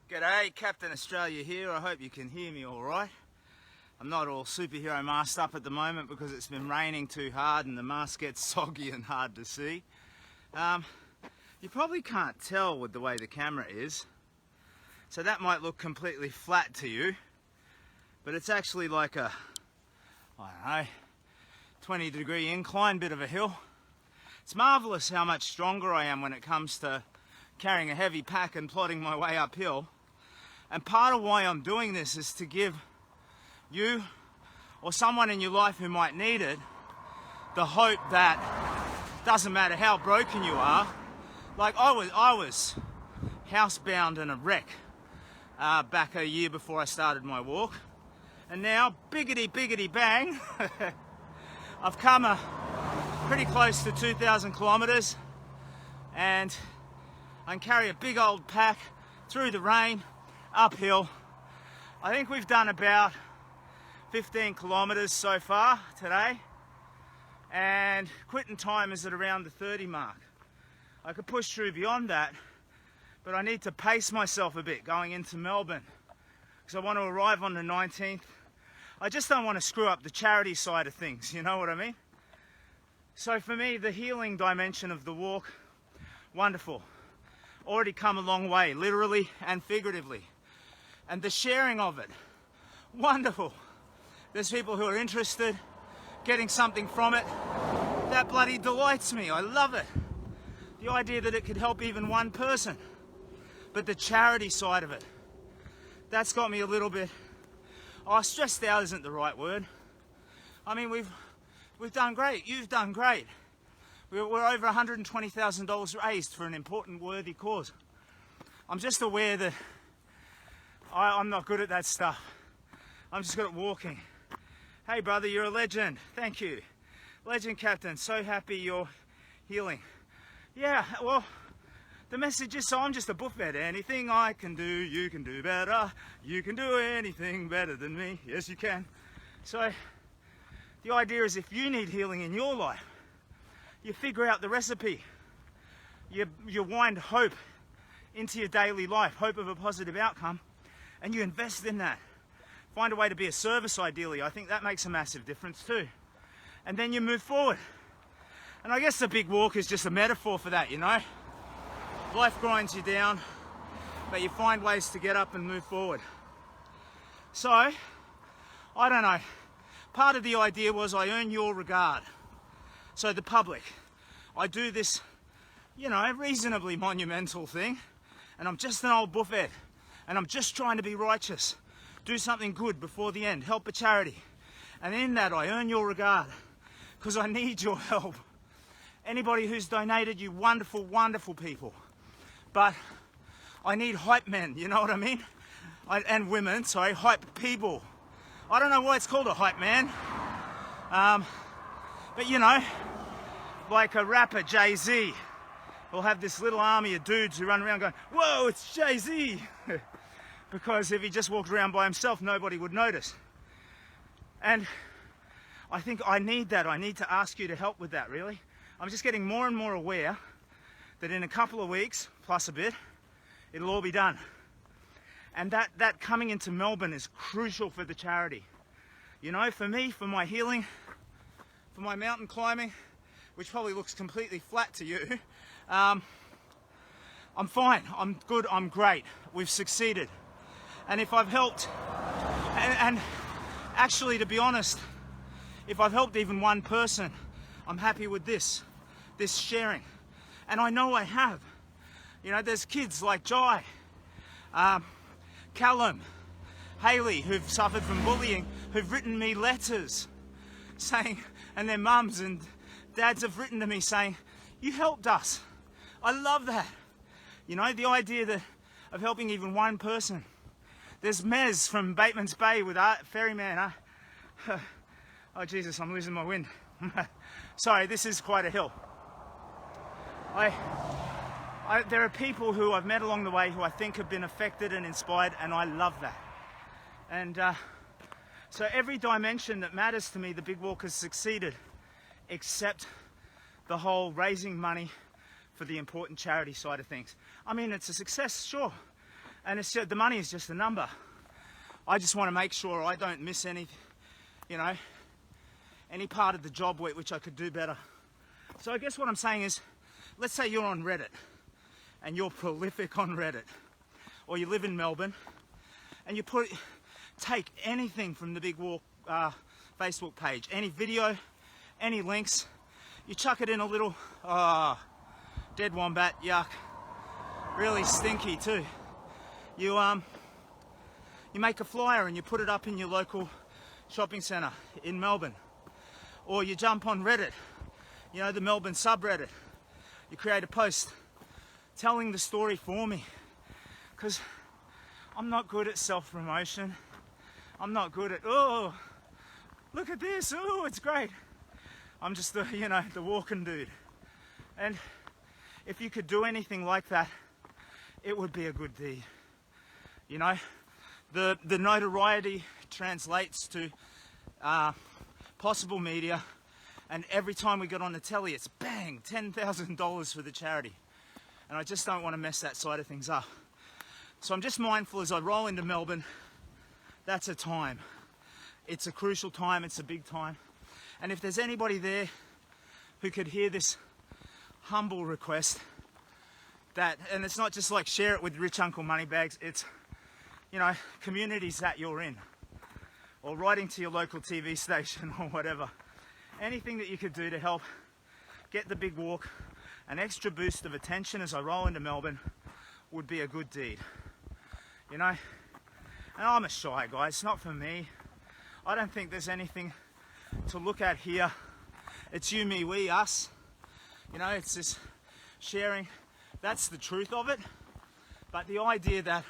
G'day, Captain Australia here. I hope you can hear me all right. I'm not all superhero masked up at the moment because it's been raining too hard and the mask gets soggy and hard to see. You probably can't tell with the way the camera is, so that might look completely flat to you, but it's actually like a, I don't know, 20-degree incline, bit of a hill. It's marvellous how much stronger I am when it comes to carrying a heavy pack and plodding my way uphill. And part of why I'm doing this is to give you or someone in your life who might need it the hope that doesn't matter how broken you are. Like I was housebound and a wreck back a year before I started my walk, and now biggity bang I've come pretty close to 2,000 kilometers and I can carry a big old pack through the rain uphill. I think we've done about 15 kilometers so far today, and quitting time is at around the 30 mark. I could push through beyond that, but I need to pace myself a bit going into Melbourne because I want to arrive on the 19th. I just don't want to screw up the charity side of things, you know what I mean? So for me, the healing dimension of the walk, wonderful. Already come a long way, literally and figuratively. And the sharing of it, wonderful. There's people who are interested, getting something from it. That bloody delights me, I love it. The idea that it could help even one person. But the charity side of it, that's got me a little bit, stressed out isn't the right word. I mean, we've done great, you've done great. We're over $120,000 raised for an important, worthy cause. I'm just aware that I'm not good at that stuff. I'm just good at walking. Hey brother, you're a legend. Thank you. Legend Captain, so happy you're healing. Yeah, well, the message is, so I'm just a buffet. Anything I can do, you can do better. You can do anything better than me. Yes, you can. So the idea is, if you need healing in your life, you figure out the recipe. You wind hope into your daily life, hope of a positive outcome, and you invest in that. Find a way to be a service, ideally. I think that makes a massive difference too. And then you move forward. And I guess the big walk is just a metaphor for that, you know? Life grinds you down, but you find ways to get up and move forward. So, I don't know. Part of the idea was I earn your regard. So the public, I do this, you know, reasonably monumental thing, and I'm just an old buffet, and I'm just trying to be righteous, do something good before the end, help a charity. And in that I earn your regard, because I need your help. Anybody who's donated, you wonderful, wonderful people. But I need hype men, you know what I mean? And women, sorry, hype people. I don't know why it's called a hype man. But you know, like a rapper, Jay-Z, will have this little army of dudes who run around going, whoa, it's Jay-Z. Because if he just walked around by himself, nobody would notice. And I think I need that. I need to ask you to help with that, really. I'm just getting more and more aware that in a couple of weeks, plus a bit, it'll all be done. And that coming into Melbourne is crucial for the charity. You know, for me, for my healing, for my mountain climbing, which probably looks completely flat to you, I'm fine, I'm good, I'm great, we've succeeded. And if I've helped, and actually, to be honest, if I've helped even one person, I'm happy with this sharing. And I know I have. You know, there's kids like Jai, Callum, Haley, who've suffered from bullying, who've written me letters saying, and their mums and dads have written to me saying, you helped us. I love that. You know, the idea of helping even one person. There's Mez from Bateman's Bay with Ferryman. Oh Jesus, I'm losing my wind. Sorry, this is quite a hill. There are people who I've met along the way who I think have been affected and inspired, and I love that. And so every dimension that matters to me, the big walk has succeeded, except the whole raising money for the important charity side of things. I mean, it's a success, sure. And it's just, the money is just a number. I just want to make sure I don't miss any, you know, any part of the job which I could do better. So I guess what I'm saying is, let's say you're on Reddit and you're prolific on Reddit, or you live in Melbourne and you take anything from the Big Walk Facebook page, any video, any links, you chuck it in a little, dead wombat, yuck, really stinky too. You make a flyer and you put it up in your local shopping centre in Melbourne. Or you jump on Reddit, you know, the Melbourne subreddit. You create a post telling the story for me. Because I'm not good at self-promotion. I'm not good at, oh, look at this, oh, it's great. I'm just the, you know, the walking dude. And if you could do anything like that, it would be a good deed. You know, the notoriety translates to possible media, and every time we get on the telly, it's bang, $10,000 for the charity. And I just don't want to mess that side of things up. So I'm just mindful as I roll into Melbourne, that's a time. It's a crucial time, it's a big time. And if there's anybody there who could hear this humble request, that, and it's not just like share it with rich Uncle Moneybags, it's, you know, communities that you're in, or writing to your local TV station or whatever. Anything that you could do to help get the Big Walk an extra boost of attention as I roll into Melbourne would be a good deed. You know, and I'm a shy guy, it's not for me. I don't think there's anything to look at here. It's you, me, we, us. You know, it's this sharing. That's the truth of it. But the idea that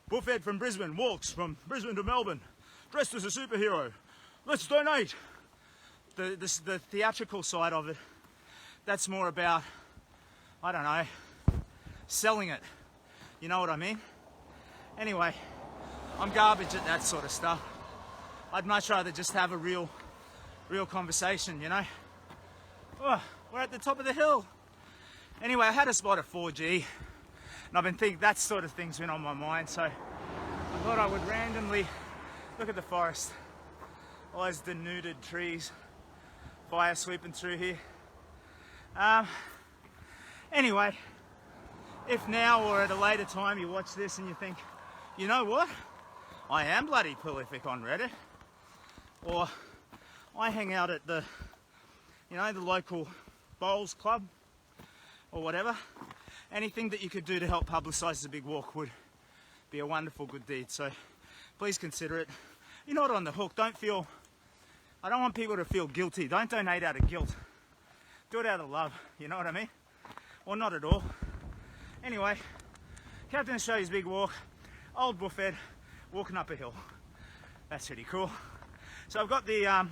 Buffett from Brisbane walks from Brisbane to Melbourne dressed as a superhero, let's donate. The theatrical side of it, that's more about, I don't know, selling it. You know what I mean? Anyway, I'm garbage at that sort of stuff. I'd much rather just have a real conversation, you know? Oh, we're at the top of the hill. Anyway, I had a spot of 4G, and I've been thinking that sort of thing's been on my mind, so I thought I would randomly look at the forest. All those denuded trees, fire sweeping through here. Anyway, if now or at a later time you watch this and you think, you know what? I am bloody prolific on Reddit. Or I hang out at the, you know, the local bowls club or whatever. Anything that you could do to help publicise the Big Walk would be a wonderful good deed. So please consider it. You're not on the hook. Don't feel, I don't want people to feel guilty. Don't donate out of guilt. Do it out of love. You know what I mean? Or not at all. Anyway, Captain Australia's Big Walk, old Buffett, walking up a hill. That's pretty cool. So I've got the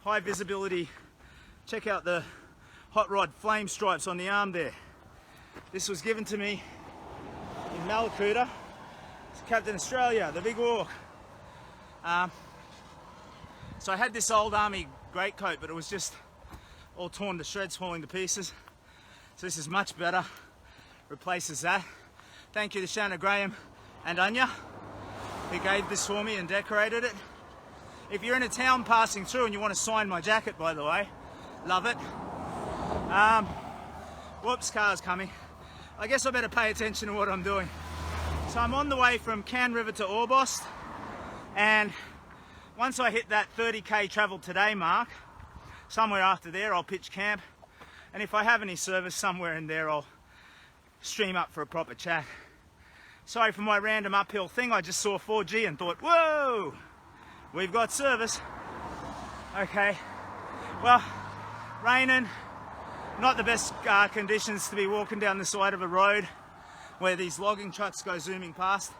high visibility, check out the hot rod flame stripes on the arm there. This was given to me in Malakuta. It's Captain Australia, the Big Walk. So I had this old army greatcoat, but it was just all torn to shreds, falling to pieces. So this is much better, replaces that. Thank you to Shanna Graham and Anya, who gave this for me and decorated it. If you're in a town passing through and you want to sign my jacket, by the way, love it. Whoops, car's coming. I guess I better pay attention to what I'm doing. So I'm on the way from Can River to Orbost, and once I hit that 30k travel today mark, somewhere after there I'll pitch camp, and if I have any service somewhere in there I'll stream up for a proper chat. Sorry for my random uphill thing, I just saw 4G and thought, whoa, we've got service. Okay, well, raining, not the best conditions to be walking down the side of a road where these logging trucks go zooming past.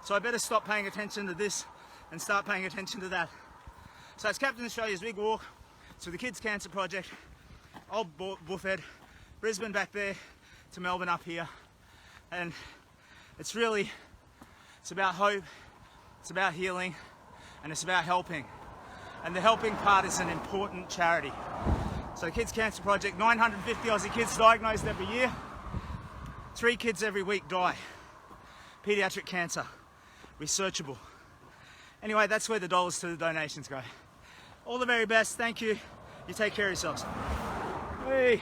So I better stop paying attention to this and start paying attention to that. So it's Captain Australia's Big Walk. It's for the Kids Cancer Project. Old Buffett, Brisbane back there to Melbourne up here. And it's about hope, it's about healing, and it's about helping. And the helping part is an important charity. So Kids Cancer Project, 950 Aussie kids diagnosed every year. 3 kids every week die. pediatric cancer, researchable. Anyway, that's where the dollars to the donations go. All the very best, thank you. You take care of yourselves. Hey.